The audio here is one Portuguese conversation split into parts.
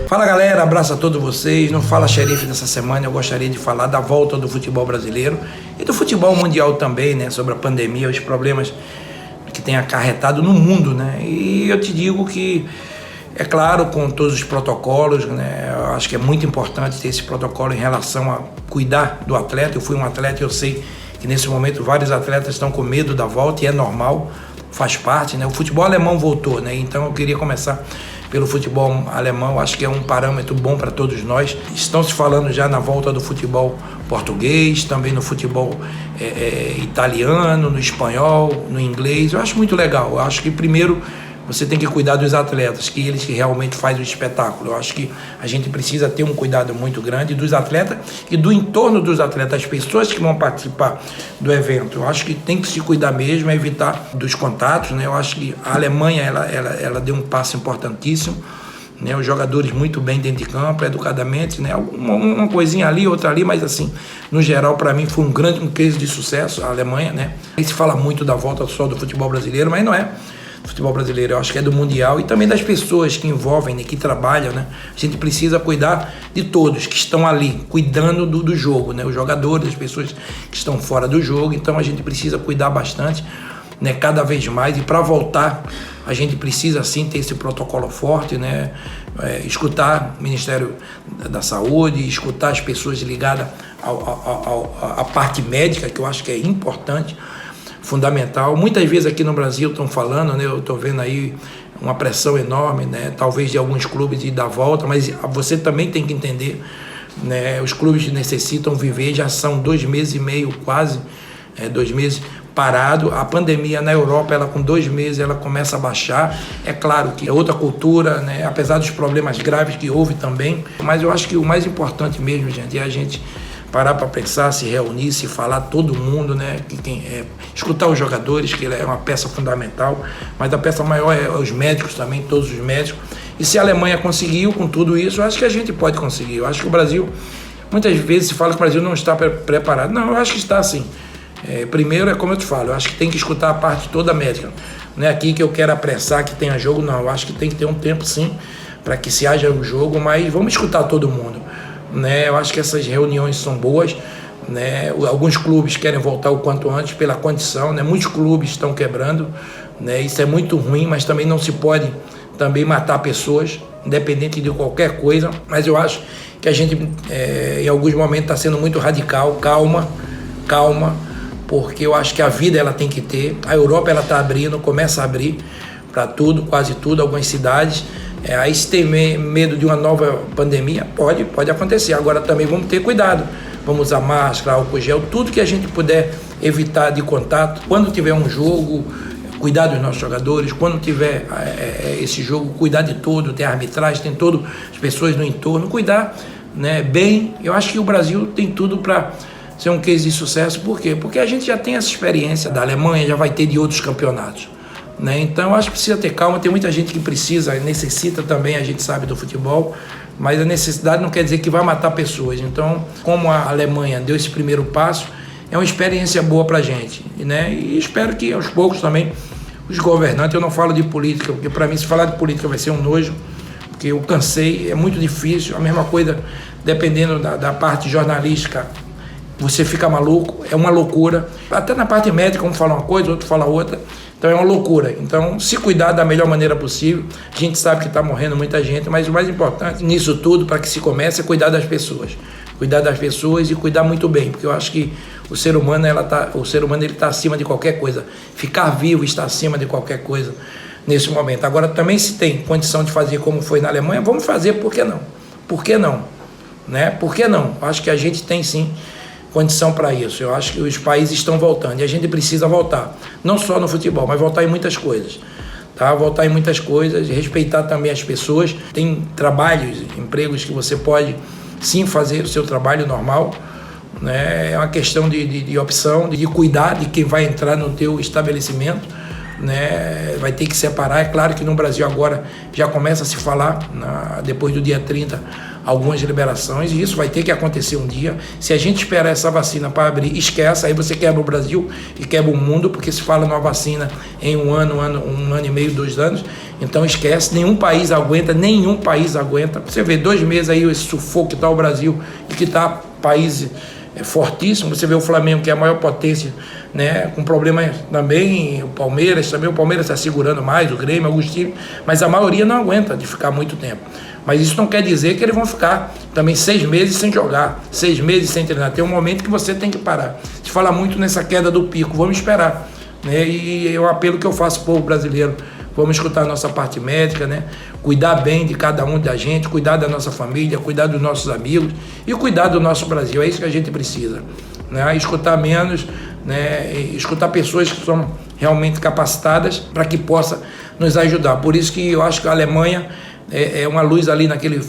Fala galera, abraço a todos vocês. No Fala Xerife dessa semana eu gostaria de falar da volta do futebol brasileiro e do futebol mundial também, né? Sobre a pandemia, os problemas que tem acarretado no mundo, né? E eu te digo que, é claro, com todos os protocolos, né? Eu acho que é muito importante ter esse protocolo em relação a cuidar do atleta. Eu fui um atleta e eu sei que nesse momento vários atletas estão com medo da volta e é normal, faz parte, né? O futebol alemão voltou, né? Então eu queria começar pelo futebol alemão, acho que é um parâmetro bom para todos nós. Estão se falando já na volta do futebol português, também no futebol italiano, no espanhol, no inglês. Eu acho muito legal. Eu acho que primeiro você tem que cuidar dos atletas, que eles que realmente fazem o espetáculo. Eu acho que a gente precisa ter um cuidado muito grande dos atletas e do entorno dos atletas, as pessoas que vão participar do evento. Eu acho que tem que se cuidar mesmo, evitar dos contatos, né? Eu acho que a Alemanha ela deu um passo importantíssimo, né? Os jogadores muito bem dentro de campo, educadamente, né? Uma coisinha ali, outra ali, mas assim, no geral, para mim foi um case de sucesso a Alemanha, né? E se fala muito da volta só do futebol brasileiro, mas não é futebol brasileiro, eu acho que é do mundial e também das pessoas que envolvem, né, que trabalham, né? A gente precisa cuidar de todos que estão ali, cuidando do jogo, né? Os jogadores, as pessoas que estão fora do jogo, então a gente precisa cuidar bastante, né? Cada vez mais, e para voltar a gente precisa sim ter esse protocolo forte, né? Escutar o Ministério da Saúde, escutar as pessoas ligadas à parte médica, que eu acho que é importante, fundamental. Muitas vezes aqui no Brasil estão falando, né? Eu estou vendo aí uma pressão enorme, né? Talvez de alguns clubes de dar volta, mas você também tem que entender, né? Os clubes necessitam viver, já são 2 meses e meio, quase 2 meses parado. A pandemia na Europa, ela com 2 meses, ela começa a baixar. É claro que é outra cultura, né? Apesar dos problemas graves que houve também, mas eu acho que o mais importante mesmo, gente, é a gente parar para pensar, se reunir, se falar todo mundo, né? Escutar os jogadores, que é uma peça fundamental, mas a peça maior é os médicos também, todos os médicos. E se a Alemanha conseguiu com tudo isso, eu acho que a gente pode conseguir. Eu acho que o Brasil, muitas vezes se fala que o Brasil não está preparado. Não, eu acho que está sim. Primeiro é como eu te falo, eu acho que tem que escutar a parte toda médica. Não é aqui que eu quero apressar que tenha jogo, não. Eu acho que tem que ter um tempo sim, para que se haja um jogo, mas vamos escutar todo mundo, né? Eu acho que essas reuniões são boas, né? Alguns clubes querem voltar o quanto antes pela condição, né? Muitos clubes estão quebrando, né? Isso é muito ruim, mas também não se pode também matar pessoas, independente de qualquer coisa. Mas eu acho que a gente em alguns momentos está sendo muito radical. Calma, porque eu acho que a vida ela tem que ter. A Europa ela está abrindo, começa a abrir para tudo, quase tudo, algumas cidades. Aí se tem medo de uma nova pandemia, pode acontecer. Agora também vamos ter cuidado. Vamos usar máscara, álcool gel, tudo que a gente puder evitar de contato. Quando tiver um jogo, cuidar dos nossos jogadores. Quando tiver esse jogo, cuidar de tudo. Tem a arbitragem, tem todas as pessoas no entorno. Cuidar, né, bem. Eu acho que o Brasil tem tudo para ser um case de sucesso. Por quê? Porque a gente já tem essa experiência da Alemanha, já vai ter de outros campeonatos, né? Então eu acho que precisa ter calma. Tem muita gente que necessita também, a gente sabe, do futebol, mas a necessidade não quer dizer que vai matar pessoas. Então, como a Alemanha deu esse primeiro passo, é uma experiência boa pra gente, né? E espero que aos poucos também os governantes, eu não falo de política, porque para mim se falar de política vai ser um nojo, porque eu cansei, é muito difícil. A mesma coisa, dependendo da parte jornalística, você fica maluco, é uma loucura. Até na parte médica, um fala uma coisa, outro fala outra. Então é uma loucura. Então, se cuidar da melhor maneira possível. A gente sabe que está morrendo muita gente, mas o mais importante nisso tudo, para que se comece, é cuidar das pessoas. Cuidar das pessoas e cuidar muito bem, porque eu acho que o ser humano ele está acima de qualquer coisa. Ficar vivo está acima de qualquer coisa nesse momento. Agora, também se tem condição de fazer como foi na Alemanha, vamos fazer, por que não? Por que não? Né? Por que não? Acho que a gente tem sim condição para isso. Eu acho que os países estão voltando e a gente precisa voltar, não só no futebol, mas voltar em muitas coisas, tá? Voltar em muitas coisas, respeitar também as pessoas. Tem trabalhos, empregos que você pode sim fazer o seu trabalho normal, né? É uma questão de opção, de cuidar de quem vai entrar no teu estabelecimento, né? Vai ter que separar. É claro que no Brasil agora já começa a se falar, depois do dia 30, algumas liberações, e isso vai ter que acontecer um dia. Se a gente esperar essa vacina para abrir, esquece, aí você quebra o Brasil e quebra o mundo, porque se fala numa vacina em um ano e meio, 2 anos, então esquece, nenhum país aguenta. Você vê 2 meses aí esse sufoco que está o Brasil e que está país fortíssimo. Você vê o Flamengo, que é a maior potência, né, com problemas também, o Palmeiras está segurando mais, o Grêmio, alguns times, mas a maioria não aguenta de ficar muito tempo. Mas isso não quer dizer que eles vão ficar também 6 meses sem jogar, 6 meses sem treinar. Tem um momento que você tem que parar. Se fala muito nessa queda do pico, vamos esperar, né? E é o apelo que eu faço ao povo brasileiro. Vamos escutar a nossa parte médica, né? Cuidar bem de cada um da gente, cuidar da nossa família, cuidar dos nossos amigos e cuidar do nosso Brasil. É isso que a gente precisa, né? Escutar menos, né? Escutar pessoas que são realmente capacitadas para que possa nos ajudar. Por isso que eu acho que a Alemanha é uma luz ali naquele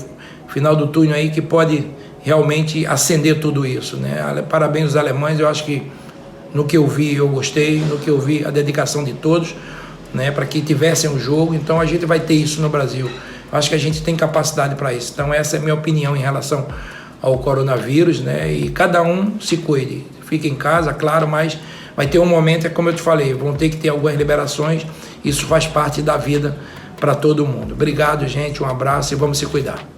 final do túnel aí que pode realmente acender tudo isso, né? Parabéns aos alemães. Eu acho que no que eu vi eu gostei, no que eu vi a dedicação de todos, né, para que tivessem um jogo. Então a gente vai ter isso no Brasil. Acho que a gente tem capacidade para isso. Então essa é a minha opinião em relação ao coronavírus, né? E cada um se cuide, fique em casa, claro, mas vai ter um momento, é como eu te falei, vão ter que ter algumas liberações. Isso faz parte da vida para todo mundo. Obrigado, gente, um abraço e vamos se cuidar.